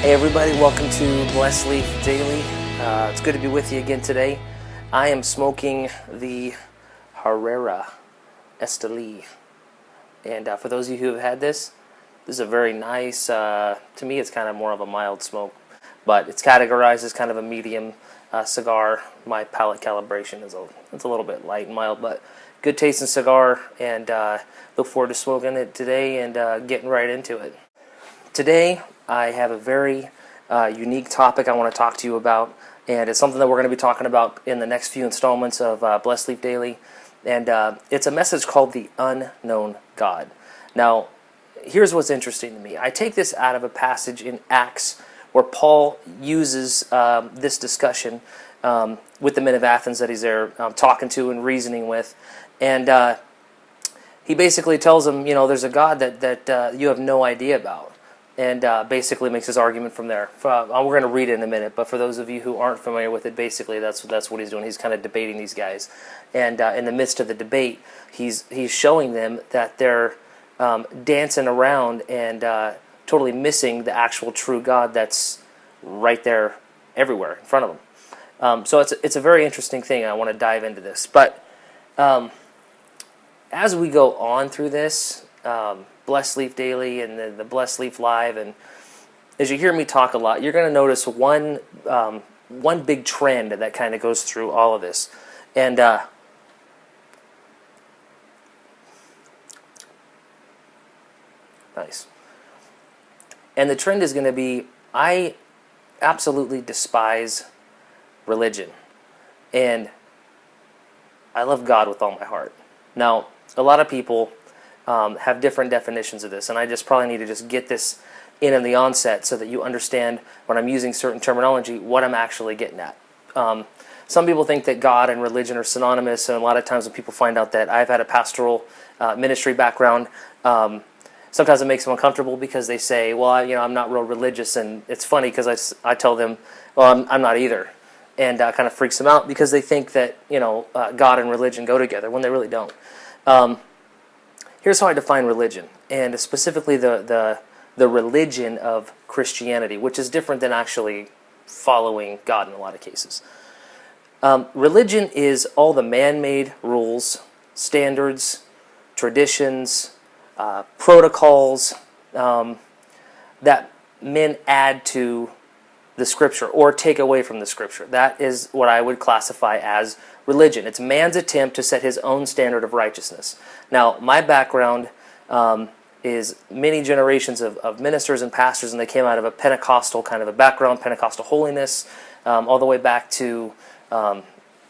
Hey everybody, welcome to Blessed Leaf Daily. It's good to be with you again today. I am smoking the Herrera Esteli. And for those of you who have had this is a very nice, to me it's kind of more of a mild smoke, but it's categorized as kind of a medium cigar. My palate calibration is it's a little bit light and mild, but good tasting cigar, and look forward to smoking it today and getting right into it. Today I have a very unique topic I want to talk to you about, and it's something that we're going to be talking about in the next few installments of Blessed Leaf Daily, and it's a message called the Unknown God. Now, here's what's interesting to me. I take this out of a passage in Acts where Paul uses this discussion with the men of Athens that he's there talking to and reasoning with, and he basically tells them, you know, there's a God that you have no idea about. And basically makes his argument from there. We're going to read it in a minute, but for those of you who aren't familiar with it, basically that's what he's doing. He's kind of debating these guys, and in the midst of the debate, he's showing them that they're dancing around and totally missing the actual true God that's right there, everywhere in front of them. So it's a very interesting thing. I want to dive into this, but as we go on through this. Blessed Leaf Daily and the Blessed Leaf Live, and as you hear me talk a lot, you're going to notice one big trend that kind of goes through all of this, and nice. And the trend is going to be, I absolutely despise religion, and I love God with all my heart. Now, a lot of people have different definitions of this, and I just probably need to just get this in the onset so that you understand when I'm using certain terminology what I'm actually getting at. Some people think that God and religion are synonymous, and a lot of times when people find out that I've had a pastoral ministry background, sometimes it makes them uncomfortable because they say, well, I'm not real religious, and it's funny because I tell them, well, I'm not either, and kind of freaks them out because they think that God and religion go together when they really don't. Here's how I define religion, and specifically the religion of Christianity, which is different than actually following God in a lot of cases. Religion is all the man-made rules, standards, traditions, protocols that men add to the Scripture or take away from the Scripture. That is what I would classify as religion. It's man's attempt to set his own standard of righteousness. Now, my background is many generations of ministers and pastors, and they came out of a Pentecostal kind of a background, Pentecostal holiness, all the way back to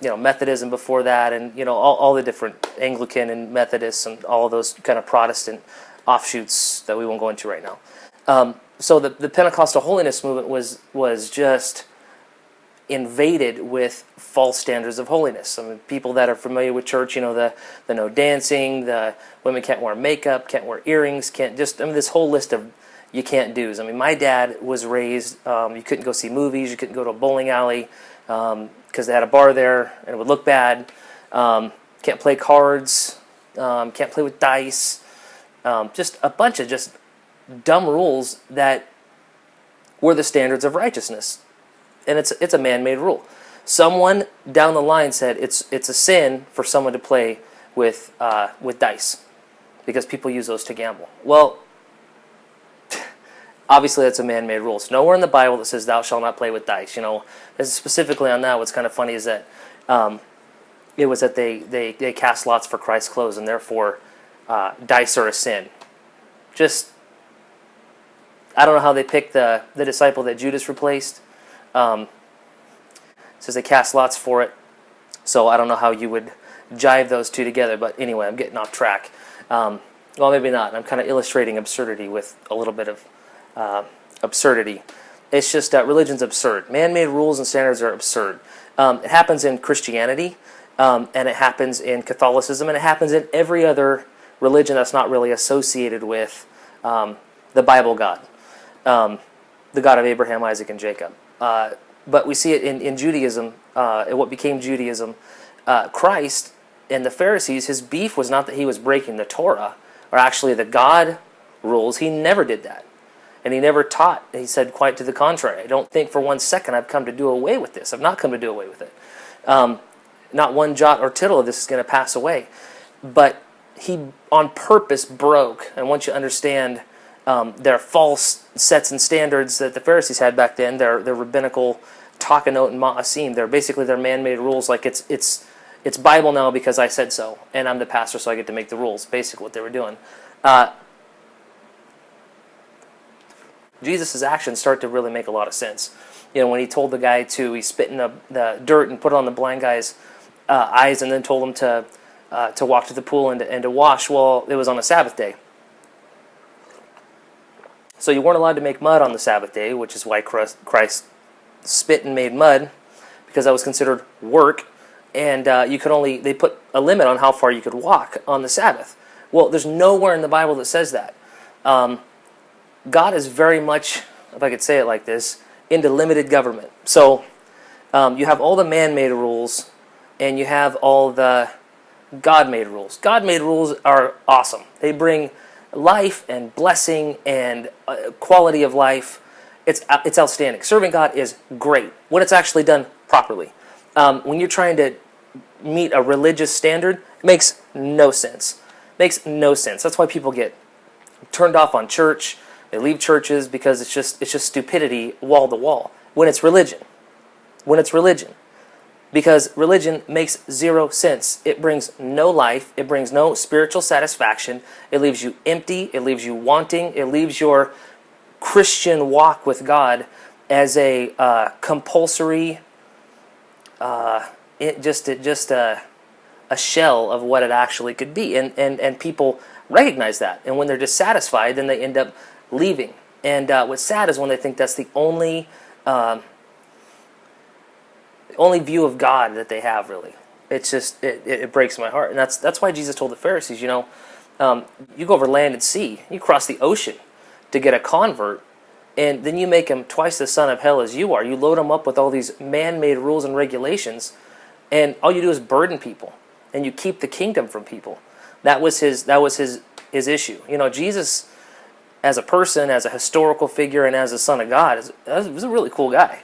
Methodism before that, and all the different Anglican and Methodists and all of those kind of Protestant offshoots that we won't go into right now. So the Pentecostal holiness movement was just invaded with false standards of holiness. I mean, people that are familiar with church, the no dancing, the women can't wear makeup, can't wear earrings, this whole list of you can't do's. I mean, my dad was raised, you couldn't go see movies, you couldn't go to a bowling alley because they had a bar there and it would look bad. Can't play cards, can't play with dice, just a bunch of just dumb rules that were the standards of righteousness. And it's a man-made rule. Someone down the line said it's a sin for someone to play with dice because people use those to gamble. Well, obviously that's a man-made rule. It's nowhere in the Bible that says thou shalt not play with dice. Specifically on that, what's kind of funny is that it was that they cast lots for Christ's clothes, and therefore dice are a sin. Just, I don't know how they picked the disciple that Judas replaced. Says they cast lots for it, so I don't know how you would jive those two together, but anyway, I'm getting off track. Well, maybe not. I'm kind of illustrating absurdity with a little bit of absurdity. It's just that religion's absurd. Man-made rules and standards are absurd. It happens in Christianity, and it happens in Catholicism, and it happens in every other religion that's not really associated with the Bible God, the God of Abraham, Isaac, and Jacob. But we see it in Judaism, what became Judaism. Christ and the Pharisees, his beef was not that he was breaking the Torah, or actually the God rules. He never did that. And he never taught. He said quite to the contrary. I don't think for one second I've come to do away with this. I've not come to do away with it. Not one jot or tittle of this is going to pass away. But he on purpose broke, and once you understand their false sets and standards that the Pharisees had back then, their rabbinical takanot and ma'asim, they're basically their man-made rules, like it's Bible now because I said so, and I'm the pastor so I get to make the rules, basically what they were doing. Jesus' actions start to really make a lot of sense. When he told the guy he spit in the dirt and put it on the blind guy's eyes and then told him to walk to the pool and to wash. Well, it was on a Sabbath day. So you weren't allowed to make mud on the Sabbath day, which is why Christ spit and made mud, because that was considered work, and they put a limit on how far you could walk on the Sabbath. Well, there's nowhere in the Bible that says that. God is very much, if I could say it like this, into limited government. So you have all the man-made rules, and you have all the God-made rules. God-made rules are awesome. They bring life and blessing and quality of life. It's outstanding. Serving God is great when it's actually done properly. When you're trying to meet a religious standard, it makes no sense. Makes no sense. That's why people get turned off on church. They leave churches because it's just stupidity wall to wall. When it's religion. Because religion makes zero sense. It brings no life. It brings no spiritual satisfaction. It leaves you empty. It leaves you wanting. It leaves your Christian walk with God as a compulsory, just a shell of what it actually could be. And people recognize that. And when they're dissatisfied, then they end up leaving. And what's sad is when they think that's the only view of God that they have, really. It's just, it breaks my heart. And that's why Jesus told the Pharisees, you go over land and sea, you cross the ocean to get a convert, and then you make him twice the son of hell as you are. You load him up with all these man-made rules and regulations, and all you do is burden people, and you keep the kingdom from people. That was his issue. Jesus, as a person, as a historical figure, and as a son of God, was a really cool guy.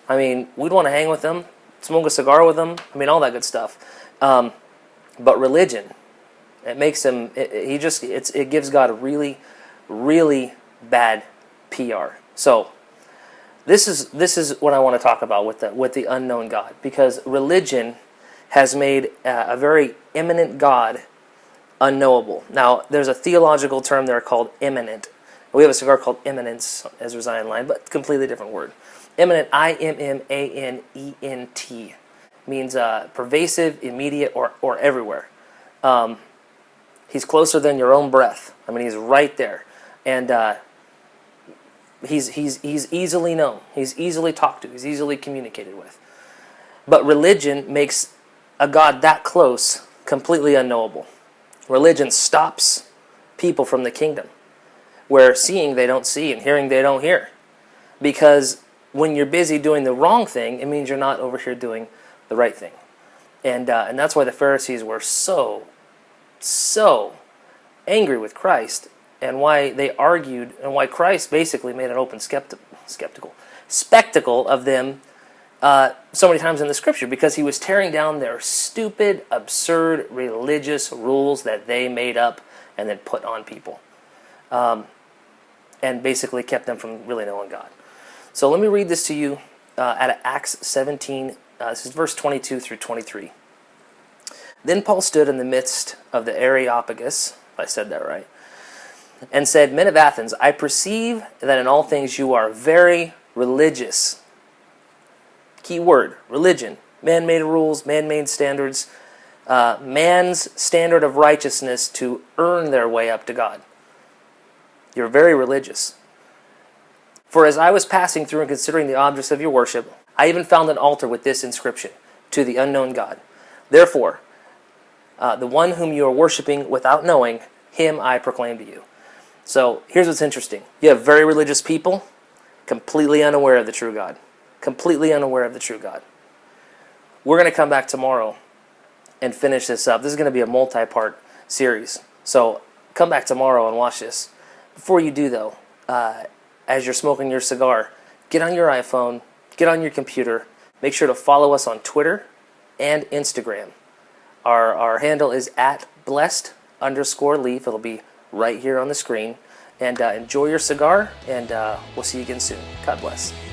I mean, we'd want to hang with him, smoke a cigar with him. I mean, all that good stuff. But religion, it makes him. It gives God a really, really bad PR. So, this is what I want to talk about with the unknown God, because religion has made a very immanent God unknowable. Now, there's a theological term there called immanent. We have a cigar called Immanence, as Resigned Line, but completely different word. Immanent, Immanent, means pervasive, immediate, or everywhere. He's closer than your own breath. I mean, he's right there, and he's easily known. He's easily talked to. He's easily communicated with. But religion makes a God that close completely unknowable. Religion stops people from the kingdom, where seeing they don't see and hearing they don't hear, because when you're busy doing the wrong thing, it means you're not over here doing the right thing. And that's why the Pharisees were so angry with Christ, and why they argued, and why Christ basically made an open spectacle of them so many times in the Scripture, because he was tearing down their stupid, absurd religious rules that they made up and then put on people, and basically kept them from really knowing God. So let me read this to you out of Acts 17. This is verse 22 through 23. Then Paul stood in the midst of the Areopagus, if I said that right, and said, "Men of Athens, I perceive that in all things you are very religious." Key word, religion. Man-made rules, man-made standards, man's standard of righteousness to earn their way up to God. You're very religious. "For as I was passing through and considering the objects of your worship, I even found an altar with this inscription, to the unknown God. Therefore, the one whom you are worshiping without knowing, him I proclaim to you." So here's what's interesting. You have very religious people, completely unaware of the true God. Completely unaware of the true God. We're going to come back tomorrow and finish this up. This is going to be a multi-part series. So come back tomorrow and watch this. Before you do, though, I as you're smoking your cigar, get on your iPhone, get on your computer, make sure to follow us on Twitter and Instagram. Our handle is at blessed_leaf. It'll be right here on the screen. And enjoy your cigar, and we'll see you again soon. God bless.